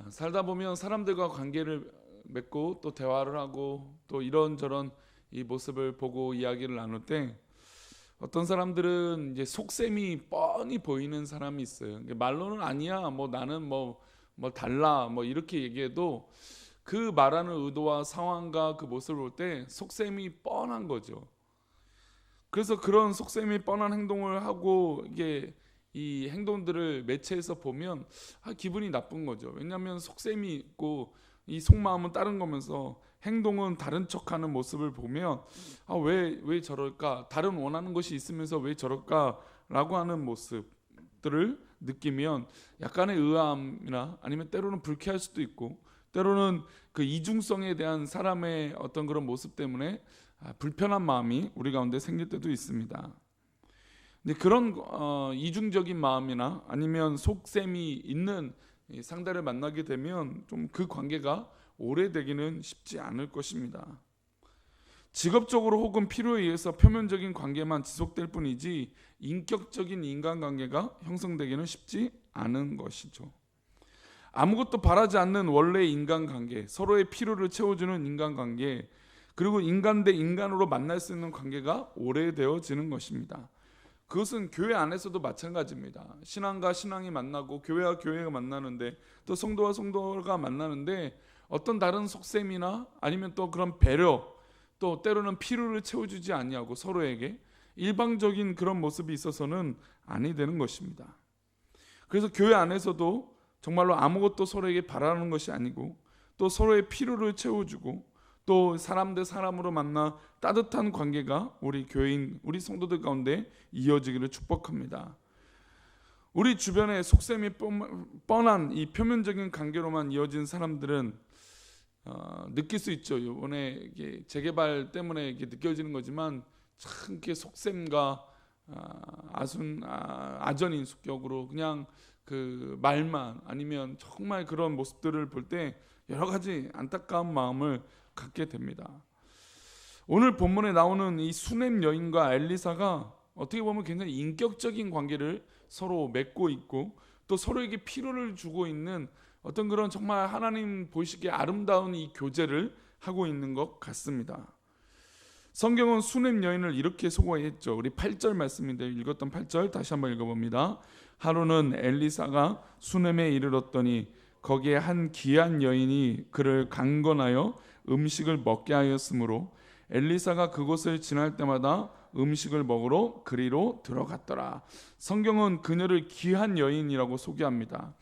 살다 보면 사람들과 관계를 맺고 또 대화를 하고 또 이런저런 이 모습을 보고 이야기를 나눌 때 어떤 사람들은 이제 속셈이 뻔히 보이는 사람이 있어요. 말로는 아니야, 뭐 나는 뭐 달라, 뭐 이렇게 얘기해도 그 말하는 의도와 상황과 그 모습을 볼 때 속셈이 뻔한 거죠. 그래서 그런 속셈이 뻔한 행동을 하고 이게 이 행동들을 매체에서 보면 기분이 나쁜 거죠. 왜냐하면 속셈이 있고 이 속마음은 다른 거면서 행동은 다른 척하는 모습을 보면 왜 저럴까? 다른 원하는 것이 있으면서 왜 저럴까라고 하는 모습들을 느끼면 약간의 의아함이나 아니면 때로는 불쾌할 수도 있고 때로는 그 이중성에 대한 사람의 어떤 그런 모습 때문에 불편한 마음이 우리 가운데 생길 때도 있습니다. 근데 그런 이중적인 마음이나 아니면 속셈이 있는 상대를 만나게 되면 좀 그 관계가 오래되기는 쉽지 않을 것입니다. 직업적으로 혹은 필요에 의해서 표면적인 관계만 지속될 뿐이지 인격적인 인간관계가 형성되기는 쉽지 않은 것이죠. 아무것도 바라지 않는 원래의 인간관계, 서로의 필요를 채워주는 인간관계, 그리고 인간 대 인간으로 만날 수 있는 관계가 오래되어지는 것입니다. 그것은 교회 안에서도 마찬가지입니다. 신앙과 신앙이 만나고 교회와 교회가 만나는데 또 성도와 성도가 만나는데 어떤 다른 속셈이나 아니면 또 그런 배려 또 때로는 필요를 채워주지 아니하고 서로에게 일방적인 그런 모습이 있어서는 아니 되는 것입니다. 그래서 교회 안에서도 정말로 아무것도 서로에게 바라는 것이 아니고 또 서로의 필요를 채워주고 또 사람 대 사람으로 만나 따뜻한 관계가 우리 교인, 우리 성도들 가운데 이어지기를 축복합니다. 우리 주변에 속셈이 뻔한 이 표면적인 관계로만 이어진 사람들은 느낄 수 있죠. 이번에 재개발 때문에 이게 느껴지는 거지만 참 이렇게 속셈과 아전인수격으로 그냥 그 말만 아니면 정말 그런 모습들을 볼 때 여러 가지 안타까운 마음을 갖게 됩니다. 오늘 본문에 나오는 이 수넴 여인과 엘리사가 어떻게 보면 굉장히 인격적인 관계를 서로 맺고 있고 또 서로에게 필요를 주고 있는 어떤 그런 정말 하나님 보시기에 아름다운 이 교제를 하고 있는 것 같습니다. 성경은 수넴 여인을 이렇게 소개했죠. 우리 8절 말씀인데 읽었던 8절 다시 한번 읽어봅니다. 하루는 엘리사가 수넴에 이르렀더니 거기에 한 귀한 여인이 그를 강건하여 음식을 먹게 하였으므로 엘리사가 그곳을 지날 때마다 음식을 먹으러 그리로 들어갔더라. 성경은 그녀를 귀한 여인이라고 소개합니다.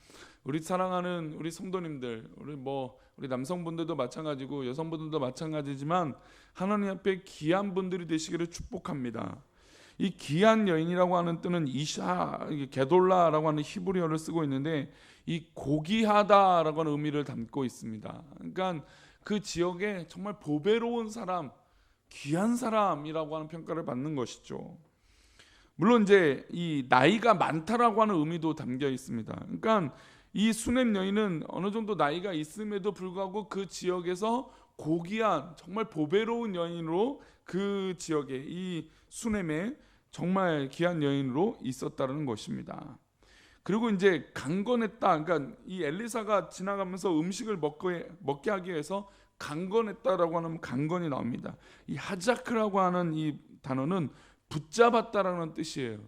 우리 사랑하는 우리 성도님들, 우리 남성분들도 마찬가지고 여성분들도 마찬가지지만 하나님 앞에 귀한 분들이 되시기를 축복합니다. 이 귀한 여인이라고 하는 뜻은 이샤, 게돌라라고 하는 히브리어를 쓰고 있는데 이 고귀하다라고 하는 의미를 담고 있습니다. 그러니까 그 지역에 정말 보배로운 사람, 귀한 사람이라고 하는 평가를 받는 것이죠. 물론 이제 이 나이가 많다라고 하는 의미도 담겨 있습니다. 그러니까 이 수넴 여인은 어느 정도 나이가 있음에도 불구하고 그 지역에서 고귀한 정말 보배로운 여인으로 그 지역에 이 수넴에 정말 귀한 여인으로 있었다는 것입니다. 그리고 이제 강건했다. 그러니까 이 엘리사가 지나가면서 음식을 먹게 하기 위해서 강건했다라고 하는 강건이 나옵니다. 이 하자크라고 하는 이 단어는 붙잡았다라는 뜻이에요.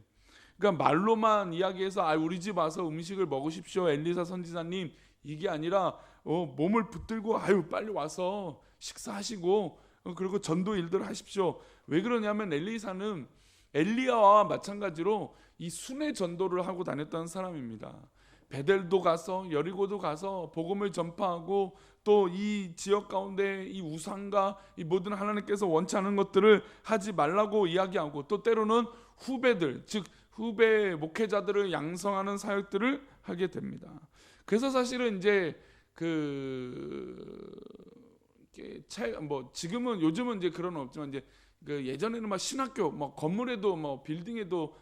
그러니까 말로만 이야기해서 우리 집 와서 음식을 먹으십시오 엘리사 선지자님 이게 아니라 몸을 붙들고 빨리 와서 식사하시고 그리고 전도 일들 하십시오. 왜 그러냐면 엘리사는 엘리야와 마찬가지로 이 순회 전도를 하고 다녔던 사람입니다. 베델도 가서 여리고도 가서 복음을 전파하고 또 이 지역 가운데 이 우상과 이 모든 하나님께서 원치 않은 것들을 하지 말라고 이야기하고 또 때로는 후배들 즉 후배 목회자들을 양성하는 사역들을 하게 됩니다. 그래서 사실은 이제 지금은 요즘은 이제 그런 건 없지만 이제 그 예전에는 신학교 건물에도 빌딩에도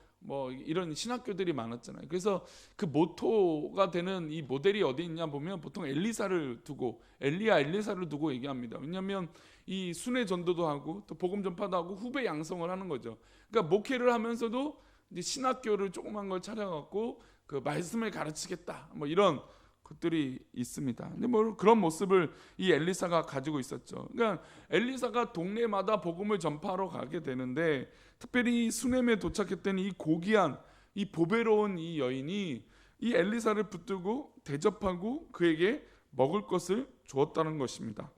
이런 신학교들이 많았잖아요. 그래서 그 모토가 되는 이 모델이 어디 있냐 보면 보통 엘리사를 두고 엘리사를 두고 얘기합니다. 왜냐하면 이 순회 전도도 하고 또 복음 전파도 하고 후배 양성을 하는 거죠. 그러니까 목회를 하면서도 이제 신학교를 조그만 걸 차려갖고 그 말씀을 가르치겠다 이런 것들이 있습니다. 근데 뭐 그런 모습을 이 엘리사가 가지고 있었죠. 그러니까 엘리사가 동네마다 복음을 전파하러 가게 되는데, 특별히 수넴에 도착했던 이 고귀한, 이 보배로운 이 여인이 이 엘리사를 붙들고 대접하고 그에게 먹을 것을 주었다는 것입니다.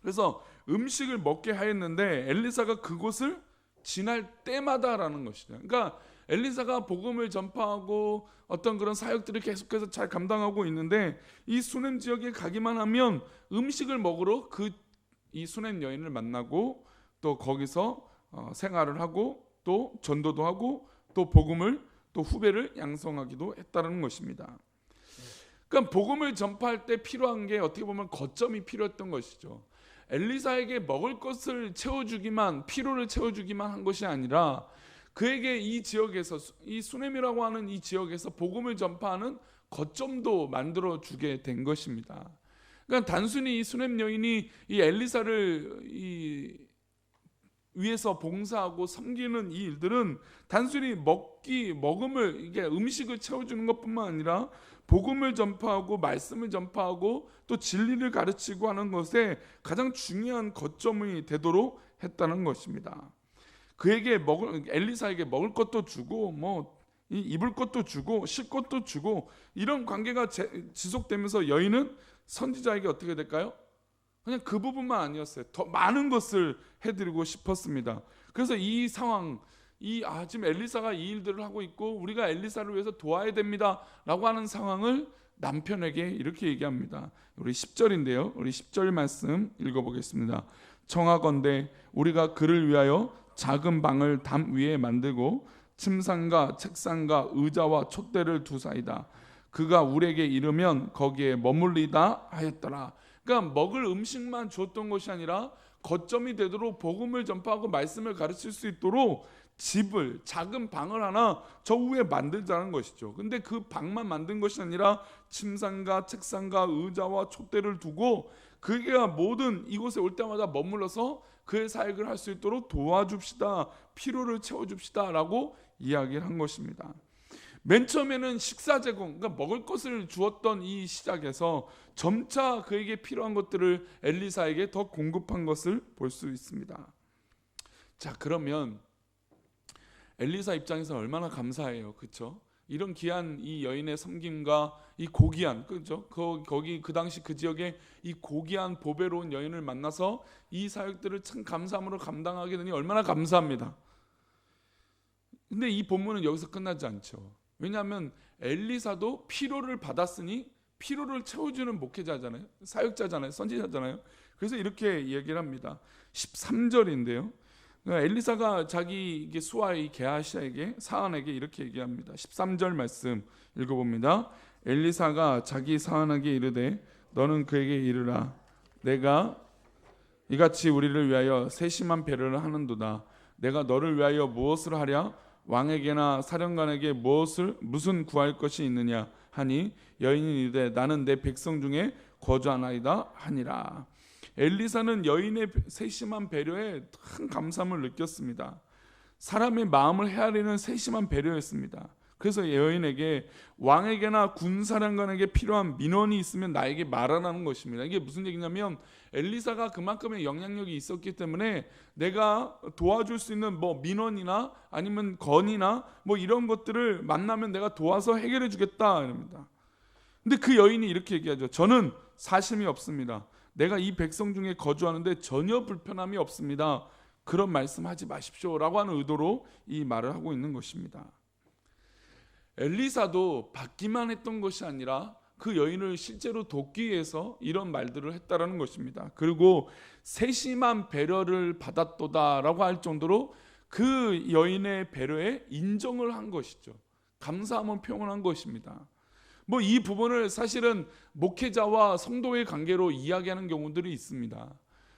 그래서 음식을 먹게 하였는데 엘리사가 그곳을 지날 때마다라는 것이죠. 그러니까 엘리사가 복음을 전파하고 어떤 그런 사역들을 계속해서 잘 감당하고 있는데, 이 수넴 지역에 가기만 하면 음식을 먹으러 이 수넴 여인을 만나고 또 거기서 생활을 하고 또 전도도 하고 또 복음을 또 후배를 양성하기도 했다는 것입니다. 그러니까 복음을 전파할 때 필요한 게 어떻게 보면 거점이 필요했던 것이죠. 엘리사에게 먹을 것을 채워주기만, 피로를 채워주기만 한 것이 아니라 그에게 이 지역에서, 이 수넴이라고 하는 이 지역에서 복음을 전파하는 거점도 만들어주게 된 것입니다. 그러니까 단순히 이 수넴 여인이 이 엘리사를 위해서 봉사하고 섬기는 이 일들은 단순히 먹음을, 이게 음식을 채워주는 것뿐만 아니라 복음을 전파하고 말씀을 전파하고 또 진리를 가르치고 하는 것에 가장 중요한 거점이 되도록 했다는 것입니다. 그에게 엘리사에게 먹을 것도 주고 입을 것도 주고 쉴 것도 주고, 이런 관계가 지속되면서 여인은 선지자에게 어떻게 될까요? 그냥 그 부분만 아니었어요. 더 많은 것을 해드리고 싶었습니다. 그래서 이 상황, 지금 엘리사가 이 일들을 하고 있고 우리가 엘리사를 위해서 도와야 됩니다 라고 하는 상황을 남편에게 이렇게 얘기합니다. 우리 10절인데요. 우리 10절 말씀 읽어보겠습니다. 청하건대 우리가 그를 위하여 작은 방을 담 위에 만들고 침상과 책상과 의자와 촛대를 두사이다. 그가 우리에게 이르면 거기에 머물리다 하였더라. 그러니까 먹을 음식만 주었던 것이 아니라 거점이 되도록 복음을 전파하고 말씀을 가르칠 수 있도록 작은 방을 하나 저 위에 만들자는 것이죠. 근데 그 방만 만든 것이 아니라 침상과 책상과 의자와 촛대를 두고 그가 모든 이곳에 올 때마다 머물러서 그의 사역을 할 수 있도록 도와줍시다, 피로를 채워줍시다 라고 이야기를 한 것입니다. 맨 처음에는 식사 제공, 그러니까 먹을 것을 주었던 이 시작에서 점차 그에게 필요한 것들을 엘리사에게 더 공급한 것을 볼 수 있습니다. 자, 그러면 엘리사 입장에서 얼마나 감사해요, 그렇죠? 이런 귀한 이 여인의 섬김과 이 고귀한, 그렇죠? 거기 그 당시 그 지역에 이 고귀한 보배로운 여인을 만나서 이 사역들을 참 감사함으로 감당하게 되니 얼마나 감사합니다. 근데 이 본문은 여기서 끝나지 않죠. 왜냐하면 엘리사도 피로를 받았으니 피로를 채워주는 목회자잖아요, 사역자잖아요, 선지자잖아요. 그래서 이렇게 얘기를 합니다. 13절인데요. 엘리사가 자기 수하의 게하시에게 사안에게 이렇게 얘기합니다. 13절 말씀 읽어봅니다. 엘리사가 자기 사안에게 이르되 너는 그에게 이르라. 내가 이같이 우리를 위하여 세심한 배려를 하는도다. 내가 너를 위하여 무엇을 하랴? 왕에게나 사령관에게 무슨 구할 것이 있느냐 하니 여인이 이르되 나는 내 백성 중에 거주하나이다 하니라. 엘리사는 여인의 세심한 배려에 큰 감사함을 느꼈습니다. 사람의 마음을 헤아리는 세심한 배려였습니다. 그래서 여인에게 왕에게나 군사령관에게 필요한 민원이 있으면 나에게 말하라는 것입니다. 이게 무슨 얘기냐면 엘리사가 그만큼의 영향력이 있었기 때문에 내가 도와줄 수 있는 민원이나 아니면 건이나 이런 것들을 만나면 내가 도와서 해결해 주겠다 이럽니다. 근데 그 여인이 이렇게 얘기하죠. 저는 사심이 없습니다. 내가 이 백성 중에 거주하는데 전혀 불편함이 없습니다. 그런 말씀하지 마십시오 라고 하는 의도로 이 말을 하고 있는 것입니다. 엘리사도 받기만 했던 것이 아니라 그 여인을 실제로 돕기 위해서 이런 말들을 했다라는 것입니다. 그리고 세심한 배려를 받았도다라고 할 정도로 그 여인의 배려에 인정을 한 것이죠. 감사함을 표현한 것입니다. 이 부분을 사실은 목회자와 성도의 관계로 이야기하는 경우들이 있습니다.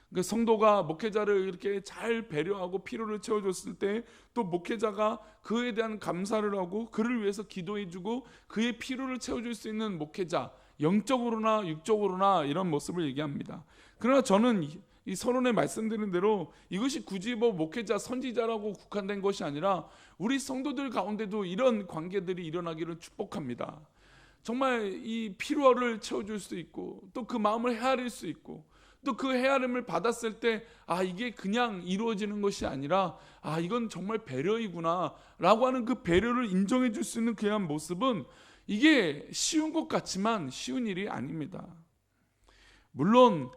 그러니까 성도가 목회자를 이렇게 잘 배려하고 필요를 채워줬을 때 또 목회자가 그에 대한 감사를 하고 그를 위해서 기도해주고 그의 필요를 채워줄 수 있는 목회자, 영적으로나 육적으로나 이런 모습을 얘기합니다. 그러나 저는 이 서론에 말씀드린 대로 이것이 굳이 목회자, 선지자라고 국한된 것이 아니라 우리 성도들 가운데도 이런 관계들이 일어나기를 축복합니다. 정말 이 필요를 채워줄 수 있고 또 그 마음을 헤아릴 수 있고 또 그 헤아림을 받았을 때 이게 그냥 이루어지는 것이 아니라 이건 정말 배려이구나 라고 하는 그 배려를 인정해 줄 수 있는 그런 모습은 이게 쉬운 것 같지만 쉬운 일이 아닙니다. 물론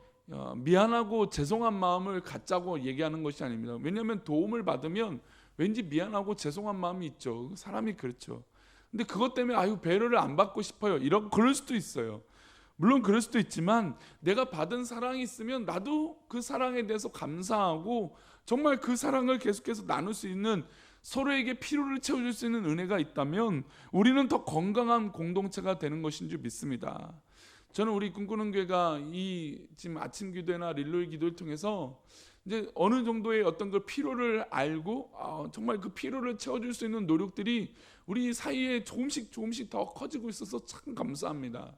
미안하고 죄송한 마음을 갖자고 얘기하는 것이 아닙니다. 왜냐하면 도움을 받으면 왠지 미안하고 죄송한 마음이 있죠. 사람이 그렇죠. 근데 그것 때문에 배려를 안 받고 싶어요, 그럴 수도 있어요. 물론 그럴 수도 있지만 내가 받은 사랑이 있으면 나도 그 사랑에 대해서 감사하고 정말 그 사랑을 계속해서 나눌 수 있는, 서로에게 필요를 채워줄 수 있는 은혜가 있다면 우리는 더 건강한 공동체가 되는 것인 줄 믿습니다. 저는 우리 꿈꾸는 교회가 이 지금 아침 기도회나 릴로이 기도를 통해서 이제 어느 정도의 어떤 그 필요를 알고 정말 그 필요를 채워줄 수 있는 노력들이 우리 사이에 조금씩 더 커지고 있어서 참 감사합니다.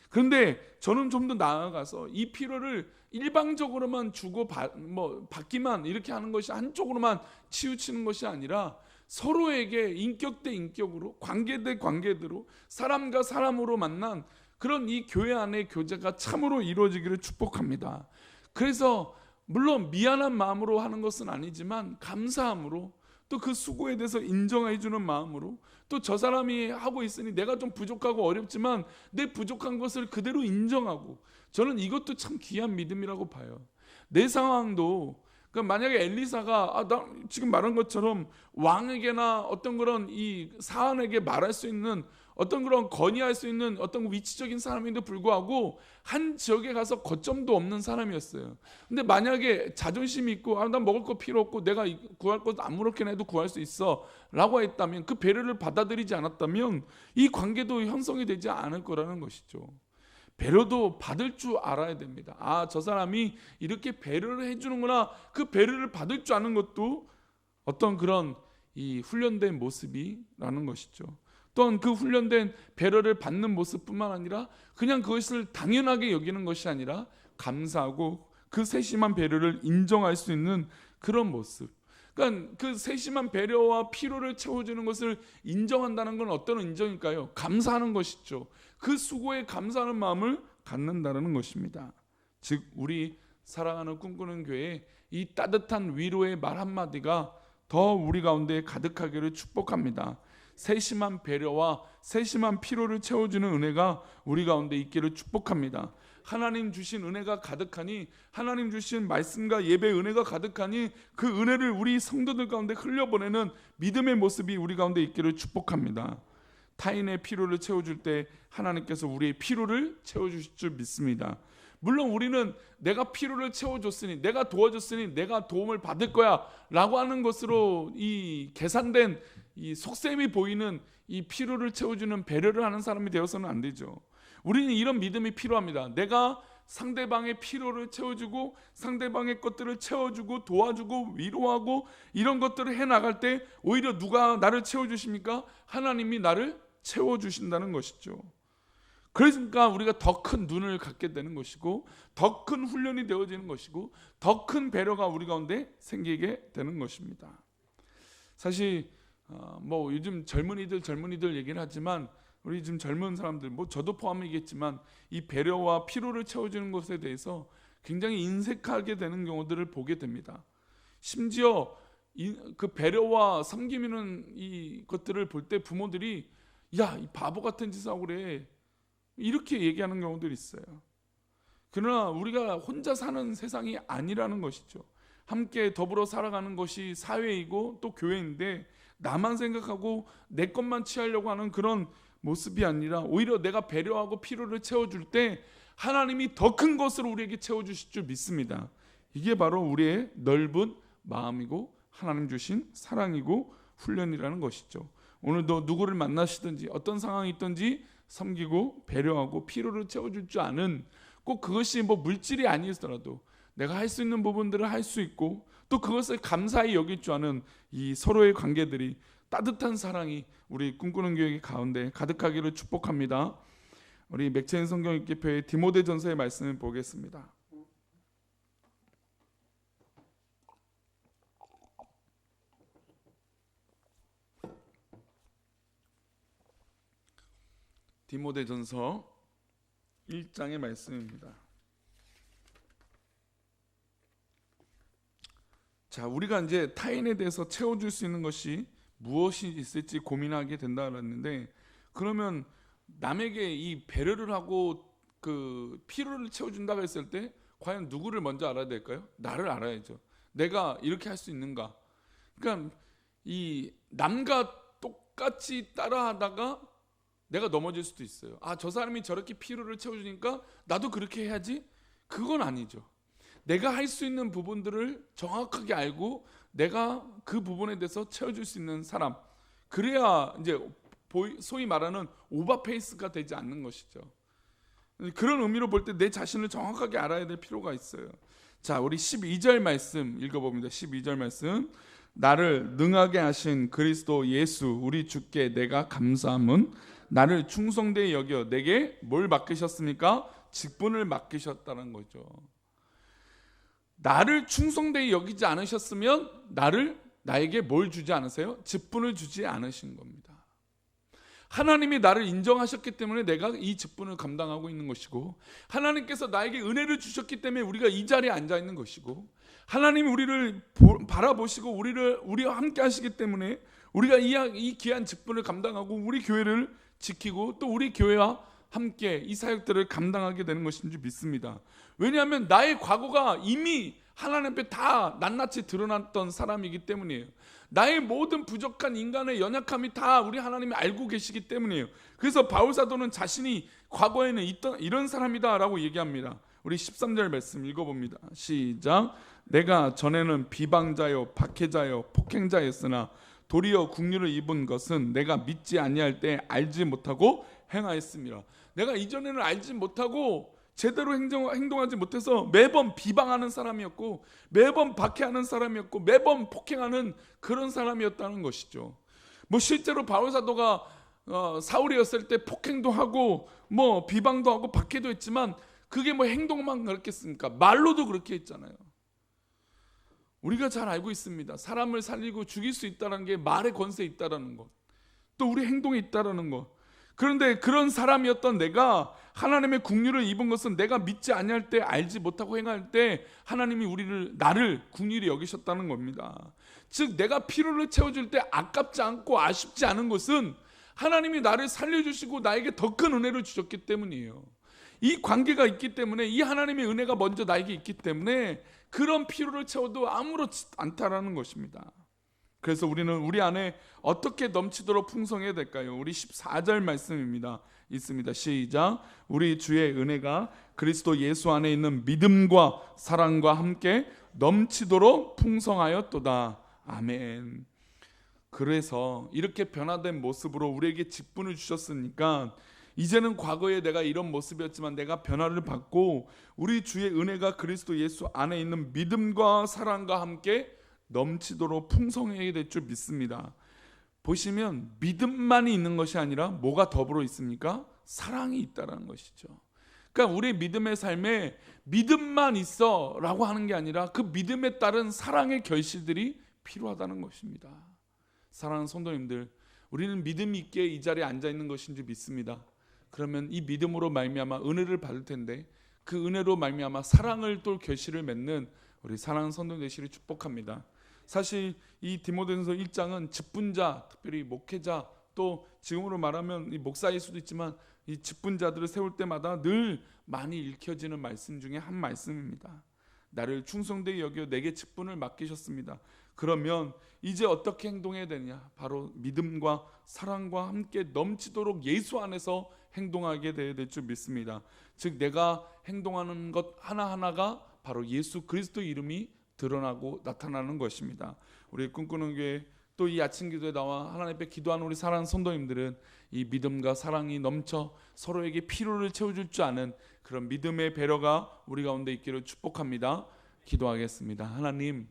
그런데 저는 좀 더 나아가서 이 필요를 일방적으로만 주고 받기만 이렇게 하는 것이, 한쪽으로만 치우치는 것이 아니라 서로에게 인격 대 인격으로, 관계 대 관계대로, 사람과 사람으로 만난 그런 이 교회 안의 교제가 참으로 이루어지기를 축복합니다. 그래서 물론 미안한 마음으로 하는 것은 아니지만 감사함으로, 또 그 수고에 대해서 인정해 주는 마음으로, 또 저 사람이 하고 있으니 내가 좀 부족하고 어렵지만 내 부족한 것을 그대로 인정하고, 저는 이것도 참 귀한 믿음이라고 봐요. 내 상황도, 그러니까 만약에 엘리사가 나 지금 말한 것처럼 왕에게나 어떤 그런 이 사안에게 말할 수 있는 어떤 그런 건의할 수 있는 어떤 위치적인 사람인데 불구하고 한 지역에 가서 거점도 없는 사람이었어요. 근데 만약에 자존심이 있고 난 먹을 거 필요 없고 내가 구할 것도 아무렇게나 해도 구할 수 있어 라고 했다면, 그 배려를 받아들이지 않았다면 이 관계도 형성이 되지 않을 거라는 것이죠. 배려도 받을 줄 알아야 됩니다. 저 사람이 이렇게 배려를 해주는구나. 그 배려를 받을 줄 아는 것도 어떤 그런 이 훈련된 모습이라는 것이죠. 또한 그 훈련된 배려를 받는 모습뿐만 아니라 그냥 그것을 당연하게 여기는 것이 아니라 감사하고 그 세심한 배려를 인정할 수 있는 그런 모습. 그러니까 그 세심한 배려와 필요를 채워주는 것을 인정한다는 건 어떤 인정일까요? 감사하는 것이죠. 그 수고에 감사하는 마음을 갖는다는 것입니다. 즉 우리 사랑하는 꿈꾸는 교회에 이 따뜻한 위로의 말 한마디가 더 우리 가운데 가득하기를 축복합니다. 세심한 배려와 세심한 필요를 채워주는 은혜가 우리 가운데 있기를 축복합니다. 하나님 주신 은혜가 가득하니, 하나님 주신 말씀과 예배 은혜가 가득하니 그 은혜를 우리 성도들 가운데 흘려보내는 믿음의 모습이 우리 가운데 있기를 축복합니다. 타인의 필요를 채워줄 때 하나님께서 우리의 필요를 채워주실 줄 믿습니다. 물론 우리는 내가 필요를 채워줬으니, 내가 도와줬으니 내가 도움을 받을 거야 라고 하는 것으로 이 계산된 이 속셈이 보이는 이 필요를 채워주는 배려를 하는 사람이 되어서는 안 되죠. 우리는 이런 믿음이 필요합니다. 내가 상대방의 필요를 채워주고 상대방의 것들을 채워주고 도와주고 위로하고 이런 것들을 해나갈 때 오히려 누가 나를 채워주십니까? 하나님이 나를 채워주신다는 것이죠. 그러니까 우리가 더 큰 눈을 갖게 되는 것이고, 더 큰 훈련이 되어지는 것이고, 더 큰 배려가 우리 가운데 생기게 되는 것입니다. 사실 요즘 젊은이들 얘기를 하지만 우리 지금 젊은 사람들, 저도 포함이겠지만 이 배려와 필요를 채워주는 것에 대해서 굉장히 인색하게 되는 경우들을 보게 됩니다. 심지어 그 배려와 섬기는 이 것들을 볼 때 부모들이 야, 이 바보 같은 짓을 하고 그래, 이렇게 얘기하는 경우들이 있어요. 그러나 우리가 혼자 사는 세상이 아니라는 것이죠. 함께 더불어 살아가는 것이 사회이고 또 교회인데, 나만 생각하고 내 것만 취하려고 하는 그런 모습이 아니라 오히려 내가 배려하고 필요를 채워줄 때 하나님이 더 큰 것으로 우리에게 채워주실 줄 믿습니다. 이게 바로 우리의 넓은 마음이고 하나님 주신 사랑이고 훈련이라는 것이죠. 오늘도 누구를 만나시든지 어떤 상황이 있든지 섬기고 배려하고 필요를 채워줄 줄 아는, 꼭 그것이 물질이 아니더라도 내가 할 수 있는 부분들을 할 수 있고 또 그것을 감사히 여길 줄 아는 이 서로의 관계들이, 따뜻한 사랑이 우리 꿈꾸는 교회 가운데 가득하기를 축복합니다. 우리 맥체인 성경 읽기표의 디모데전서의 말씀을 보겠습니다. 디모데전서 1장의 말씀입니다. 자, 우리가 이제 타인에 대해서 채워줄 수 있는 것이 무엇이 있을지 고민하게 된다 그랬는데, 그러면 남에게 이 배려를 하고 그 필요를 채워준다고 했을 때 과연 누구를 먼저 알아야 될까요? 나를 알아야죠. 내가 이렇게 할 수 있는가. 그러니까 이 남과 똑같이 따라하다가 내가 넘어질 수도 있어요. 아, 저 사람이 저렇게 필요를 채워주니까 나도 그렇게 해야지. 그건 아니죠. 내가 할 수 있는 부분들을 정확하게 알고 내가 그 부분에 대해서 채워줄 수 있는 사람, 그래야 이제 소위 말하는 오버페이스가 되지 않는 것이죠. 그런 의미로 볼 때 내 자신을 정확하게 알아야 될 필요가 있어요. 자, 우리 12절 말씀 읽어봅니다. 12절 말씀. 나를 능하게 하신 그리스도 예수 우리 주께 내가 감사함은 나를 충성되이 여겨 내게 뭘 맡기셨습니까? 직분을 맡기셨다는 거죠. 나를 충성되이 여기지 않으셨으면 나에게 뭘 주지 않으세요? 직분을 주지 않으신 겁니다. 하나님이 나를 인정하셨기 때문에 내가 이 직분을 감당하고 있는 것이고, 하나님께서 나에게 은혜를 주셨기 때문에 우리가 이 자리에 앉아 있는 것이고, 하나님이 우리를 바라보시고 우리와 함께 하시기 때문에 우리가 이 귀한 직분을 감당하고 우리 교회를 지키고 또 우리 교회와 함께 이 사역들을 감당하게 되는 것인 줄 믿습니다. 왜냐하면 나의 과거가 이미 하나님 앞에 다 낱낱이 드러났던 사람이기 때문이에요. 나의 모든 부족한 인간의 연약함이 다 우리 하나님이 알고 계시기 때문이에요. 그래서 바울 사도는 자신이 과거에는 이런 사람이다라고 얘기합니다. 우리 13절 말씀 읽어봅니다. 시작. 내가 전에는 비방자요 박해자요 폭행자였으나 도리어 긍휼을 입은 것은 내가 믿지 아니할 때 알지 못하고 행하였습니다. 내가 이전에는 알지 못하고 제대로 행동하지 못해서 매번 비방하는 사람이었고, 매번 박해하는 사람이었고, 매번 폭행하는 그런 사람이었다는 것이죠. 뭐 실제로 바울 사도가 사울이었을 때 폭행도 하고 뭐 비방도 하고 박해도 했지만 그게 뭐 행동만 그렇겠습니까? 말로도 그렇게 했잖아요. 우리가 잘 알고 있습니다. 사람을 살리고 죽일 수 있다는 게 말의 권세에 있다는 것, 또 우리 행동에 있다는 것. 그런데 그런 사람이었던 내가 하나님의 긍휼을 입은 것은 내가 믿지 아니할 때 알지 못하고 행할 때 하나님이 나를 긍휼히 여기셨다는 겁니다. 즉 내가 필요를 채워줄 때 아깝지 않고 아쉽지 않은 것은 하나님이 나를 살려주시고 나에게 더 큰 은혜를 주셨기 때문이에요. 이 관계가 있기 때문에, 이 하나님의 은혜가 먼저 나에게 있기 때문에 그런 필요를 채워도 아무렇지 않다라는 것입니다. 그래서 우리는 우리 안에 어떻게 넘치도록 풍성해야 될까요? 우리 14절 말씀입니다. 있습니다. 시작. 우리 주의 은혜가 그리스도 예수 안에 있는 믿음과 사랑과 함께 넘치도록 풍성하였도다. 아멘. 그래서 이렇게 변화된 모습으로 우리에게 직분을 주셨으니까 이제는 과거에 내가 이런 모습이었지만 내가 변화를 받고 우리 주의 은혜가 그리스도 예수 안에 있는 믿음과 사랑과 함께 넘치도록 풍성하게 될 줄 믿습니다. 보시면 믿음만이 있는 것이 아니라 뭐가 더불어 있습니까? 사랑이 있다는 것이죠. 그러니까 우리 믿음의 삶에 믿음만 있어 라고 하는 게 아니라 그 믿음에 따른 사랑의 결실들이 필요하다는 것입니다. 사랑하는 성도님들, 우리는 믿음 있게 이 자리에 앉아 있는 것인 줄 믿습니다. 그러면 이 믿음으로 말미암아 은혜를 받을 텐데 그 은혜로 말미암아 사랑을 또 결실을 맺는 우리 사랑하는 성도 되시기를 축복합니다. 사실 이 디모데전서 1장은 직분자, 특별히 목회자, 또 지금으로 말하면 이 목사일 수도 있지만 이 직분자들을 세울 때마다 늘 많이 읽혀지는 말씀 중에 한 말씀입니다. 나를 충성되이 여겨 내게 직분을 맡기셨습니다. 그러면 이제 어떻게 행동해야 되느냐? 바로 믿음과 사랑과 함께 넘치도록 예수 안에서 행동하게 되어야 될 줄 믿습니다. 즉 내가 행동하는 것 하나하나가 바로 예수 그리스도 이름이 드러나고 나타나는 것입니다. 우리 꿈꾸는 교회 또 이 아침 기도에 나와 하나님 앞에 기도하는 우리 사랑하는 성도님들은 이 믿음과 사랑이 넘쳐 서로에게 필요를 채워줄 줄 아는 그런 믿음의 배려가 우리 가운데 있기를 축복합니다. 기도하겠습니다. 하나님,